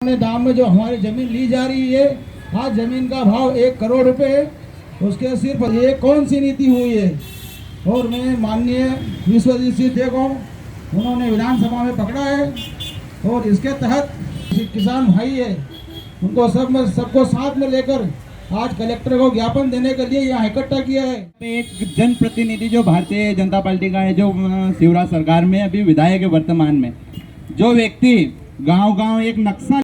दाम में जो हमारी जमीन ली जा रही है, आज जमीन का भाव 1 करोड़ रुपए है। उसके सिर्फ ये कौन सी नीति हुई है। और मैं माननीय विश्वजीत सिंह को उन्होंने विधानसभा में पकड़ा है और इसके तहत किसान भाई है उनको सबको साथ में लेकर आज कलेक्टर को ज्ञापन देने के लिए यहाँ इकट्ठा किया है। एक जनप्रतिनिधि जो भारतीय जनता पार्टी का है, जो शिवराज सरकार में अभी विधायक है वर्तमान में, जो व्यक्ति गांव-गांव एक नक्शा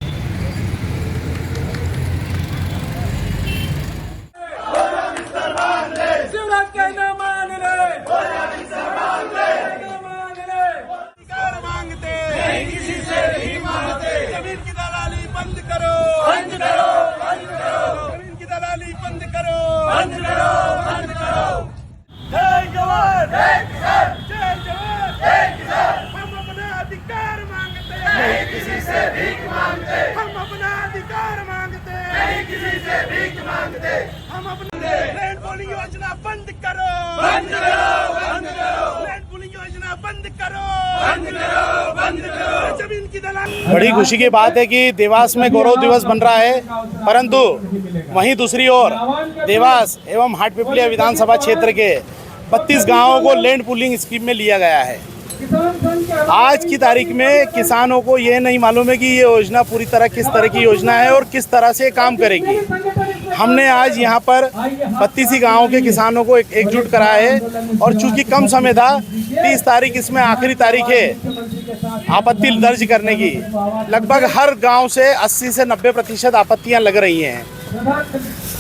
जमीन की दलाली बंद करो, बंद करो, बंद करो, जमीन की दलाली बंद करो, बंद करो, बंद करो। जय जवान, जय किसान, जय जवान, जय किसान। हम अपना अधिकार मांगते हैं, नहीं किसी से भीख मांगते। हम अपना अधिकार मांगते हैं, नहीं किसी से भीख मांगते। हम अपने लैंड पूलिंग योजना बंद करो, बंद करो, बंद करो, लैंड पूलिंग योजना बंद करो, बंद करो, बंद करो, जमीन की दलाली। बड़ी खुशी की बात है कि देवास में गौरव दिवस बन रहा है, परंतु वहीं दूसरी ओर देवास एवं हाटपिपलिया विधानसभा क्षेत्र के 32 गांवों को लैंड पूलिंग स्कीम में लिया गया है। आज की तारीख में किसानों को ये नहीं मालूम है कि ये योजना पूरी तरह किस तरह की योजना है और किस तरह से काम करेगी। हमने आज यहाँ पर 32 गांवों के किसानों को एकजुट कराया है और चूंकि कम समय था, 30 तारीख इसमें आखिरी तारीख है आपत्ति दर्ज करने की। लगभग हर गांव से 80 से 90% आपत्तियां लग रही हैं।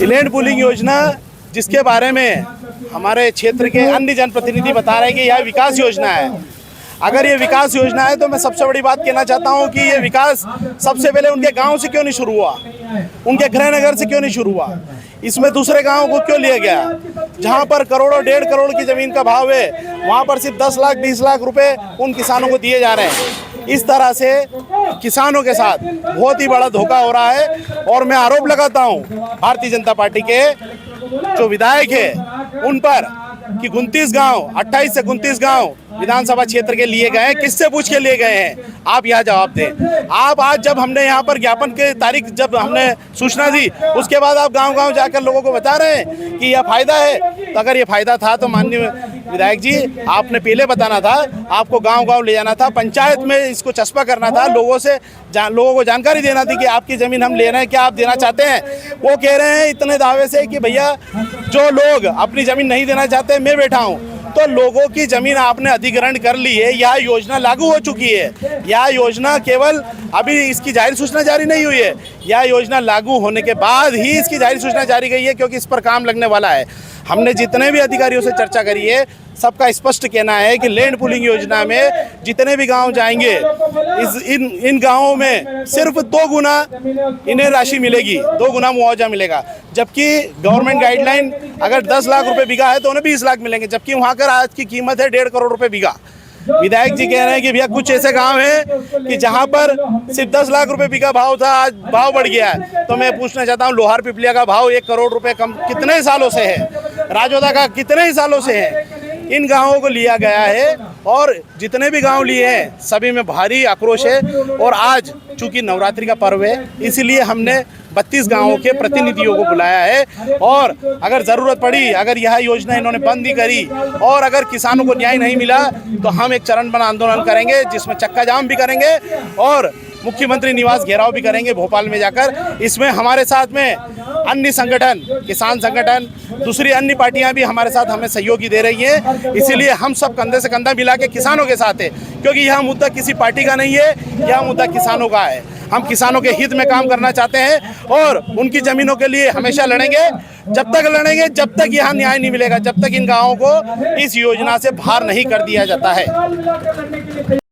लैंड पूलिंग योजना जिसके बारे में हमारे क्षेत्र के अन्य जनप्रतिनिधि बता रहे हैं कि यह विकास योजना है। अगर ये विकास योजना है तो मैं सबसे बड़ी बात कहना चाहता हूँ कि ये विकास सबसे पहले उनके गांव से क्यों नहीं शुरू हुआ, उनके गृहनगर से क्यों नहीं शुरू हुआ, इसमें दूसरे गांवों को क्यों लिया गया। जहां पर करोड़ों 1.5 करोड़ की जमीन का भाव है, वहां पर सिर्फ 10 लाख 20 लाख रुपए उन किसानों को दिए जा रहे हैं। इस तरह से किसानों के साथ बहुत ही बड़ा धोखा हो रहा है। और मैं आरोप लगाता हूँ भारतीय जनता पार्टी के जो विधायक है उन पर कि 29 गांव 28 से 29 गांव विधानसभा क्षेत्र के लिए गए हैं। किससे पूछ के लिए गए हैं, आप यह जवाब दें। आप आज जब हमने यहाँ पर ज्ञापन के तारीख जब हमने सूचना दी, उसके बाद आप गांव-गांव जाकर लोगों को बता रहे हैं कि यह फायदा है। तो अगर ये फायदा था तो माननीय विधायक जी, आपने पहले बताना था, आपको गांव-गांव ले जाना था, पंचायत में इसको चस्पा करना था, लोगों को जानकारी देना थी कि आपकी जमीन हम ले रहे हैं, क्या आप देना चाहते हैं। वो कह रहे हैं इतने दावे से कि भैया जो लोग अपनी जमीन नहीं देना चाहते, मैं बैठा हूँ। तो लोगों की जमीन आपने अधिग्रहण कर ली है, यह योजना लागू हो चुकी है। यह योजना केवल अभी इसकी जारी सूचना जारी नहीं हुई है, यह योजना लागू होने के बाद ही इसकी जारी सूचना जारी गई है, क्योंकि इस पर काम लगने वाला है। हमने जितने भी अधिकारियों से चर्चा करी है, सबका स्पष्ट कहना है कि लैंड पूलिंग योजना में जितने भी गांव जाएंगे, इन गांवों में सिर्फ 2 गुना इन्हें राशि मिलेगी, 2 गुना मुआवजा मिलेगा। जबकि गवर्नमेंट गाइडलाइन अगर 10 लाख रुपए बीघा है तो उन्हें 20 लाख मिलेंगे, जबकि वहां कर आज की कीमत है 1.5 करोड़ रुपए बीघा। विधायक जी कह रहे हैं कि भैया कुछ ऐसे गांव हैं कि जहां पर सिर्फ 10 लाख रुपए बीघा भाव था, आज भाव बढ़ गया है। तो मैं पूछना चाहता हूं, लोहार पिपलिया का भाव 1 करोड़ रुपए कम कितने सालों से है, राजोदा का कितने ही सालों से है। इन गांवों को लिया गया है और जितने भी गांव लिए हैं सभी में भारी आक्रोश है। और आज चूंकि नवरात्रि का पर्व है, इसीलिए हमने 32 गांवों के प्रतिनिधियों को बुलाया है। और अगर ज़रूरत पड़ी, अगर यह योजना इन्होंने बंद ही करी और अगर किसानों को न्याय नहीं मिला, तो हम एक चरणबद्ध आंदोलन करेंगे, जिसमें चक्का जाम भी करेंगे और मुख्यमंत्री निवास घेराव भी करेंगे भोपाल में जाकर। इसमें हमारे साथ में अन्य संगठन, किसान संगठन, दूसरी अन्य पार्टियां भी हमारे साथ हमें सहयोगी दे रही हैं। इसीलिए हम सब कंधे से कंधा मिला के किसानों के साथ है, क्योंकि यह मुद्दा किसी पार्टी का नहीं है, यह मुद्दा किसानों का है। हम किसानों के हित में काम करना चाहते हैं और उनकी जमीनों के लिए हमेशा लड़ेंगे। जब तक लड़ेंगे, जब तक यहाँ न्याय नहीं मिलेगा, जब तक इन गाँवों को इस योजना से बाहर नहीं कर दिया जाता है।